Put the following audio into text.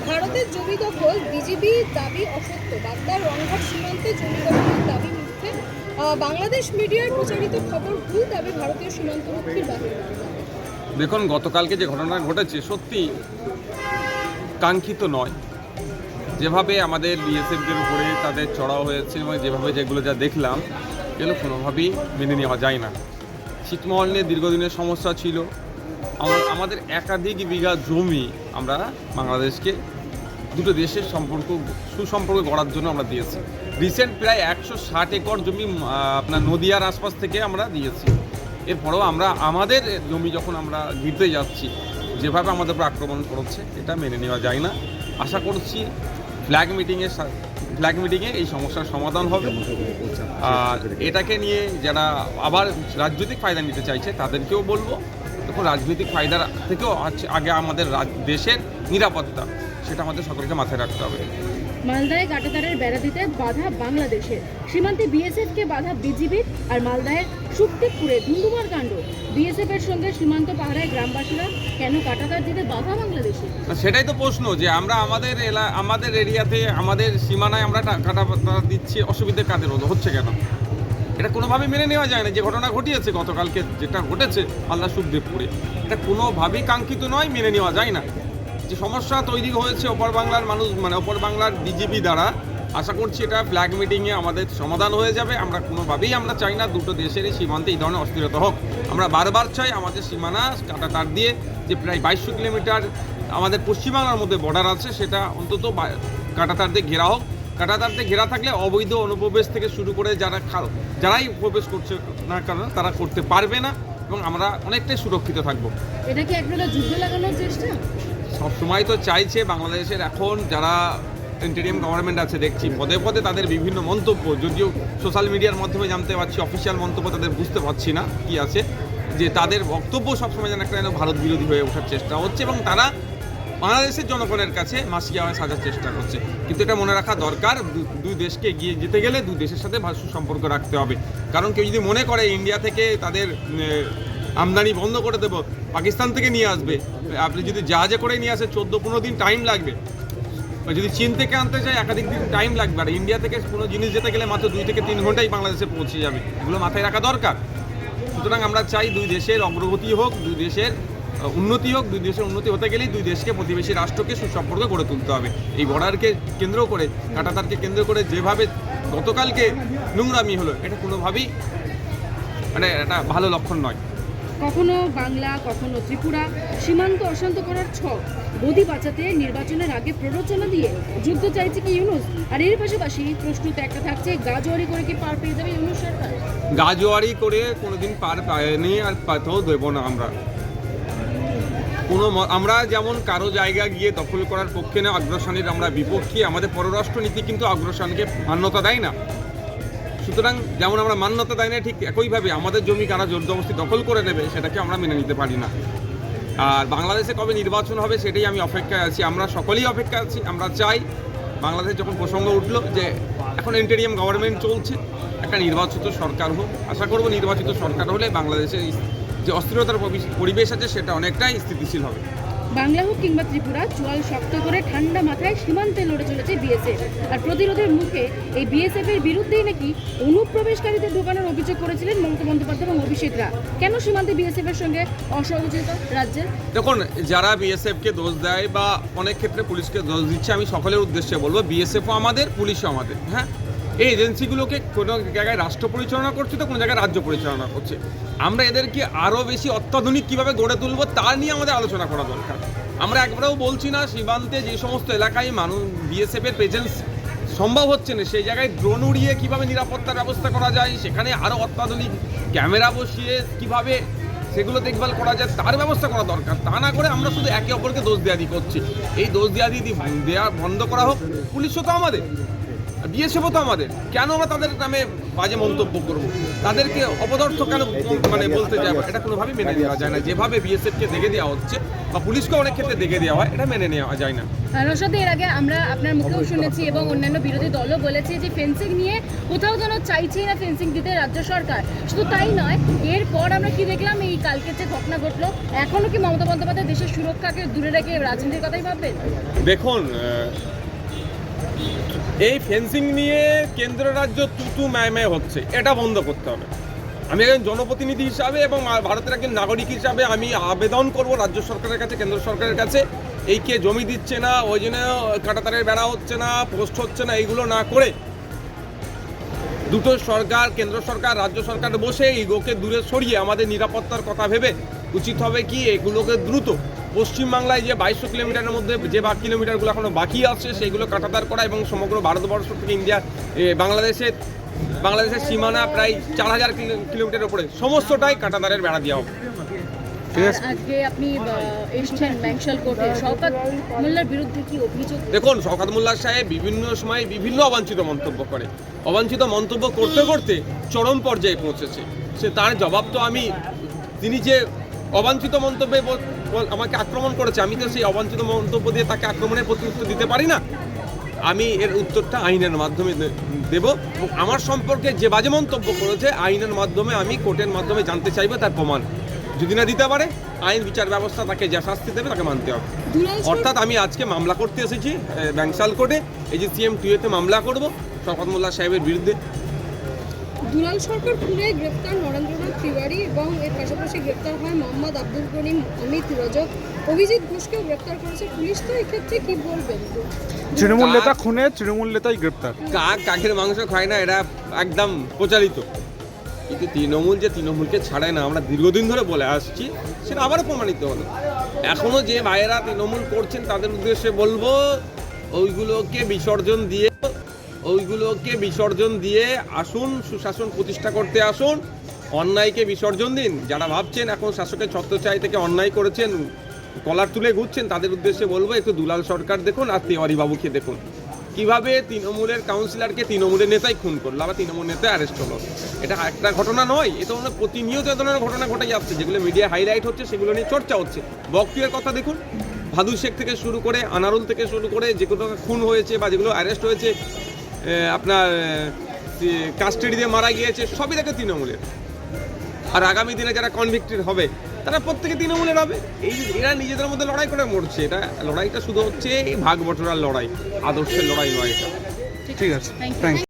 ভারতের জমি দখল বিজেপি দাবি অসত্য। বাগদার রংঘাট সীমান্তে জমি দখলের দাবি মিথ্যে। বাংলাদেশ মিডিয়ায় প্রচারিত খবর ভুল, দাবি ভারতীয় সীমান্তরক্ষীর বাহিনী। দেখুন, গতকালকে যে ঘটনা ঘটেছে সত্যি কাঙ্ক্ষিত নয়। যেভাবে আমাদের বিএসএফদের উপরে তাদের চড়াও হয়েছে এবং যেভাবে যেগুলো যা দেখলাম, এগুলো কোনোভাবেই মেনে নেওয়া যায় না। ছিটমহল নিয়ে দীর্ঘদিনের সমস্যা ছিল। আমাদের একাধিক বিঘা জমি আমরা বাংলাদেশকে দুটো দেশের সুসম্পর্ক গড়ার জন্য আমরা দিয়েছি। রিসেন্ট প্রায় 160 একর জমি আপনার নদিয়ার আশপাশ থেকে আমরা দিয়েছি। এরপরেও আমরা আমাদের জমি যখন আমরা দিতে যাচ্ছি, যেভাবে আমাদের উপর আক্রমণ করছে, এটা মেনে নেওয়া যায় না। আশা করছি ফ্ল্যাগ মিটিংয়ে এই সমস্যার সমাধান হবে। আর এটাকে নিয়ে যারা আবার রাজনৈতিক ফায়দা নিতে চাইছে তাদেরকেও বলবো, দেখুন, রাজনৈতিক ফায়দার থেকেও আগে আমাদের দেশের নিরাপত্তা, সেটা আমাদের সকলকে মাথায় রাখতে হবে। মালদায় কাঁটাতারের বেড়া দিতে বাধা বাংলাদেশের, সীমান্তে বিএসএফকে বাধা বিজিবির। আর মালদায় শক্তিপুরে ধুন্ধুমার কাণ্ড, বিএসএফ এর সঙ্গে সীমান্ত পাহারায় গ্রামবাসীরা, কেন কাঁটাতার দিতে বাধা বাংলাদেশে? সেটাই তো প্রশ্ন, যে আমরা আমাদের এরিয়াতে, আমাদের সীমানায় আমরা কাঁটাতার দিচ্ছি, অসুবিধা কাদের হচ্ছে কেন? এটা কোনোভাবেই মেনে নেওয়া যায় না। যে ঘটনা ঘটিয়েছে গতকালকে, যেটা ঘটেছে মালদা সুখদেবপুরে, এটা কোনোভাবেই কাঙ্ক্ষিত নয়, মেনে নেওয়া যায় না। যে সমস্যা তৈরি হয়েছে ওপর বাংলার মানুষ, ওপর বাংলার বিজেপি দ্বারা, আশা করছি এটা ফ্ল্যাগ মিটিংয়ে আমাদের সমাধান হয়ে যাবে। আমরা কোনোভাবেই আমরা চাই না দুটো দেশেরই সীমান্তে এই ধরনের অস্থিরতা হোক। আমরা বারবার চাই আমাদের সীমানা কাঁটাতার দিয়ে, যে প্রায় 2200 কিলোমিটার আমাদের পশ্চিমবাংলার মধ্যে বর্ডার আছে, সেটা অন্তত কাঁটাতার দিয়ে ঘেরা হোক। কাঁটাতার দিয়ে ঘেরা থাকলে অবৈধ অনুপ্রবেশ থেকে শুরু করে যারাই প্রবেশ করছে না কারণ তারা করতে পারবে না, এবং আমরা অনেকটাই সুরক্ষিত থাকবো। এটা কি একটা যুদ্ধ লাগানোর চেষ্টা? সবসময় তো চাইছে বাংলাদেশের এখন যারা ইন্টারিম গভর্নমেন্ট আছে, দেখছি পদে পদে তাদের বিভিন্ন মন্তব্য, যদিও সোশ্যাল মিডিয়ার মাধ্যমে জানতে পারছি, অফিসিয়াল মন্তব্য তাদের বুঝতে পারছি না কি আছে, যে তাদের বক্তব্য সবসময় যেন একটা ভারত বিরোধী হয়ে ওঠার চেষ্টা হচ্ছে, এবং তারা বাংলাদেশের জনগণের কাছে মাসিয়া হয়ে সাজার চেষ্টা করছে। কিন্তু এটা মনে রাখা দরকার, দুই দেশকে এগিয়ে যেতে গেলে দুই দেশের সাথে সুসম্পর্ক রাখতে হবে। কারণ কেউ যদি মনে করে ইন্ডিয়া থেকে তাদের আমদানি বন্ধ করে দেবো, পাকিস্তান থেকে নিয়ে আসবে, আপনি যদি জাহাজে করে নিয়ে আসে 14-15 দিন টাইম লাগবে। যদি চীন থেকে আনতে চাই একাধিক দিন টাইম লাগবে। আর ইন্ডিয়া থেকে কোনো জিনিস যেতে গেলে মাত্র 2 থেকে 3 ঘন্টায় বাংলাদেশে পৌঁছে যাবে। এগুলো মাথায় রাখা দরকার। সুতরাং আমরা চাই দুই দেশের অগ্রগতি হোক, দুই দেশের উন্নতি হোক। দুই দেশের উন্নতি হতে গেলেই দুই দেশকে, প্রতিবেশী রাষ্ট্রকে সুসম্পর্ক গড়ে তুলতে হবে। এই বর্ডারকে কেন্দ্র করে, কাঁটাতারকে কেন্দ্র করে যেভাবে গতকালকে নোংরামি হলো, এটা কোনোভাবেই এটা ভালো লক্ষণ নয়। কখনো বাংলা, কখনো ত্রিপুরা, সীমান্ত অশান্ত করার ছক, গদি বাঁচাতে নির্বাচনের আগে প্ররোচনা দিয়ে যুদ্ধ চাইছে কি ইউনূস? আর এর পাশাপাশি প্রশ্নতে একটা থাকছে, গাজোয়ারি করে কি পার পেয়ে যাবে ইউনূস সরকার? গাজোয়ারি করে কোনোদিন পার পায়নি, আর পাতেও দেবো না। আমরা যেমন কারো জায়গা গিয়ে দখল করার পক্ষে না, আগ্রাসনের আমরা বিপক্ষে। আমাদের পররাষ্ট্র নীতি কিন্তু আগ্রাসনকে মান্যতা দেয় না। সুতরাং যেমন আমরা মান্যতা দেয় না, ঠিক একইভাবে আমাদের জমি কারা জোরজবস্তি দখল করে নেবে, সেটাকে আমরা মেনে নিতে পারি না। আর বাংলাদেশে কবে নির্বাচন হবে সেটাই আমি অপেক্ষায় আছি, আমরা সকলেই অপেক্ষায় আছি। আমরা চাই বাংলাদেশ যখন প্রসঙ্গ উঠলো যে এখন ইন্টারিম গভর্নমেন্ট চলছে, একটা নির্বাচিত সরকার হোক। আশা করব নির্বাচিত সরকার হলে বাংলাদেশের যে অস্থিরতার পরিবেশ আছে সেটা অনেকটাই স্থিতিশীল হবে। বাংলা হোক কিংবা ত্রিপুরা, চোয়াল শক্ত করে ঠান্ডা মাথায় সীমান্তে লড়ে চলেছে বিএসএফ। আর প্রতিরোধের মুখে এই বিএসএফ এর বিরুদ্ধেই নাকি অনুপ্রবেশকারীদের ঢোকানোর অভিযোগ করেছিলেন মমতা বন্দ্যোপাধ্যায় এবং অভিষেকরা। কেন সীমান্তে বিএসএফ এর সঙ্গে অসহযোগিতা রাজ্যের? দেখুন, যারা বিএসএফকে দোষ দেয় বা অনেক ক্ষেত্রে পুলিশকে দোষ দিচ্ছে, আমি সকলের উদ্দেশ্যে বলবো, বিএসএফও আমাদের, পুলিশও আমাদের। হ্যাঁ, এই এজেন্সিগুলোকে কোনো জায়গায় রাষ্ট্র পরিচালনা করছে, তো কোনো জায়গায় রাজ্য পরিচালনা করছে। আমরা এদেরকে আরও বেশি অত্যাধুনিক কীভাবে গড়ে তুলবো তার নিয়ে আমাদের আলোচনা করা দরকার। আমরা একবারেও বলছি না সীমান্তে যে সমস্ত এলাকায় বিএসএফের প্রেজেন্স সম্ভব হচ্ছে না, সেই জায়গায় ড্রোন উড়িয়ে কীভাবে নিরাপত্তার ব্যবস্থা করা যায়, সেখানে আরও অত্যাধুনিক ক্যামেরা বসিয়ে কীভাবে সেগুলো দেখভাল করা যায় তার ব্যবস্থা করা দরকার। তা না করে আমরা শুধু একে অপরকে দোষ দেওয়াদি করছি। এই দোষ দেওয়াদি দেওয়া বন্ধ করা হোক। পুলিশও তো আমাদের, বিএসএফও তো আমাদের। কেন আমরা তাদের নামে বাজে মন্তব্য করব? তাদেরকে অপদার্থ কেন বলতে যাবো? এটা কোনোভাবেই মেনে নেওয়া যায় না। যেভাবে বিএসএফকে দেখে দেওয়া হচ্ছে, বা পুলিশকে অনেক ক্ষেত্রে দেখে দেওয়া হয়, এটা মেনে নেওয়া যায় না। রসাদ, এর আগে আমরা আপনার মুখেও শুনেছি এবং অন্যান্য বিরোধী দলও বলেছে যে ফেন্সিং নিয়ে কোথাও যেন চাইছেই না ফেন্সিং দিতে রাজ্য সরকার। শুধু তাই নয়, এরপর আমরা কি দেখলাম, এই কালকে যে ঘটনা ঘটলো, এখনো কি মমতা বন্দ্যোপাধ্যায় দেশের সুরক্ষাকে দূরে রেখে রাজনীতির কথাই ভাববেন? দেখুন, এই ফেন্সিং নিয়ে কেন্দ্র রাজ্য তুতু ম্যায় হচ্ছে, এটা বন্ধ করতে হবে। আমি একজন জনপ্রতিনিধি হিসাবে এবং ভারতের একজন নাগরিক হিসাবে আমি আবেদন করব রাজ্য সরকারের কাছে, কেন্দ্র সরকারের কাছে, এই কে জমি দিচ্ছে না, ওই জন্য কাঁটাতারের বেড়া হচ্ছে না, পোস্ট হচ্ছে না, এইগুলো না করে দুটো সরকার, কেন্দ্র সরকার, রাজ্য সরকার বসে এইগুলোকে দূরে সরিয়ে আমাদের নিরাপত্তার কথা ভেবে উচিত হবে কি এগুলোকে দ্রুত পশ্চিমবাংলায় যে 2200 কিলোমিটারের মধ্যে যে কিলোমিটারগুলো এখনো বাকি আছে সেইগুলো কাঁটাতার করা এবং সমগ্র ভারতবর্ষ থেকে ইন্ডিয়া বাংলাদেশের সীমানা প্রায় 4000 কিলোমিটারের উপরে সমস্তটাই কাঁটাতারের বেড়া দেওয়া হবে। আজকে আপনি এসেছেন ম্যাংশাল কোর্টে, শওকত মোল্লার বিরুদ্ধে কি অভিযোগ? দেখুন, শওকত মোল্লা সাহেব বিভিন্ন সময় বিভিন্ন অবাঞ্ছিত মন্তব্য করে, অবাঞ্ছিত মন্তব্য করতে করতে চরম পর্যায়ে পৌঁছেছে। সে তার জবাব তো আমি, তিনি যে অবাঞ্ছিত মন্তব্যে আমাকে আক্রমণ করেছে, আমি তো সেই অবাঞ্ছিত মন্তব্য দিয়ে তাকে আক্রমণের প্রত্যুত্তর দিতে পারি না। আমি এর উত্তরটা আইনের মাধ্যমে দেব এবং আমার সম্পর্কে যে বাজে মন্তব্য করেছে আইনের মাধ্যমে আমি কোর্টের মাধ্যমে জানতে চাইবো তার প্রমাণ। যদি না দিতে পারে আইন বিচার ব্যবস্থা তাকে যা শাস্তি দেবে তাকে মানতে হবে। অর্থাৎ আমি আজকে মামলা করতে এসেছি ব্যাংশাল কোর্টে, এই যে CM 2A-তে মামলা করব শওকত মোল্লা সাহেবের বিরুদ্ধে। দুলাল সরকার খুনে গ্রেপ্তার নরেন্দ্রনাথ তিওয়ারি এবং এর পাশাপাশি গ্রেপ্তার হয় মোহাম্মদ আব্দুল করিম, অমিত, রজত, অভিজিৎ ঘোষকেও গ্রেপ্তার করেছে পুলিশ। তো এক্ষেত্রে কি বলবেন? তৃণমূল নেতা খুনে তৃণমূল নেতাই গ্রেপ্তার। কাকের মাংস খায় না, এটা একদম প্রচারিত। কিন্তু তৃণমূল যে তৃণমূলকে ছাড়ায় না, আমরা দীর্ঘদিন ধরে বলে আসছি, সেটা আবারও প্রমাণিত হলো। এখনও যে ভাইয়েরা তৃণমূল করছেন তাদের উদ্দেশ্যে বলবো, ওইগুলোকে বিসর্জন দিয়ে আসুন, সুশাসন প্রতিষ্ঠা করতে আসুন, অন্যায়কে বিসর্জন দিন। যারা ভাবছেন এখন শাসকের ছত্রছায়া থেকে অন্যায় করেছেন, কলার তুলে ঘুরছেন, তাদের উদ্দেশ্যে বলবো একটু দুলাল সরকার দেখুন আর তিওয়ারি বাবুকে দেখুন, কিভাবে তৃণমূলের কাউন্সিলরকে তৃণমূলের নেতাই খুন করলো, আবার তৃণমূল নেতা অ্যারেস্ট হলো। এটা একটা ঘটনা নয়, এ ধরনের প্রতিনিয়ত এ ধরনের ঘটনা ঘটে যাচ্ছে, যেগুলো মিডিয়া হাইলাইট হচ্ছে, সেগুলো নিয়ে চর্চা হচ্ছে। বকটিয়ার কথা দেখুন, ভাদু শেখ থেকে শুরু করে আনারুল থেকে শুরু করে যেগুলো খুন হয়েছে বা যেগুলো অ্যারেস্ট হয়েছে, আপনার কাস্টাডিতে মারা গিয়েছে, সবই দেখে তৃণমূলের। আর আগামী দিনে যারা কনভিক্টেড হবে তারা প্রত্যেকে তৃণমূলের হবে। এই যে এরা নিজেদের মধ্যে লড়াই করে মরছে, এটা লড়াইটা শুধু হচ্ছে এই ভাগ বটরার লড়াই, আদর্শের লড়াই নয় এটা। ঠিক আছে, থ্যাংক ইউ।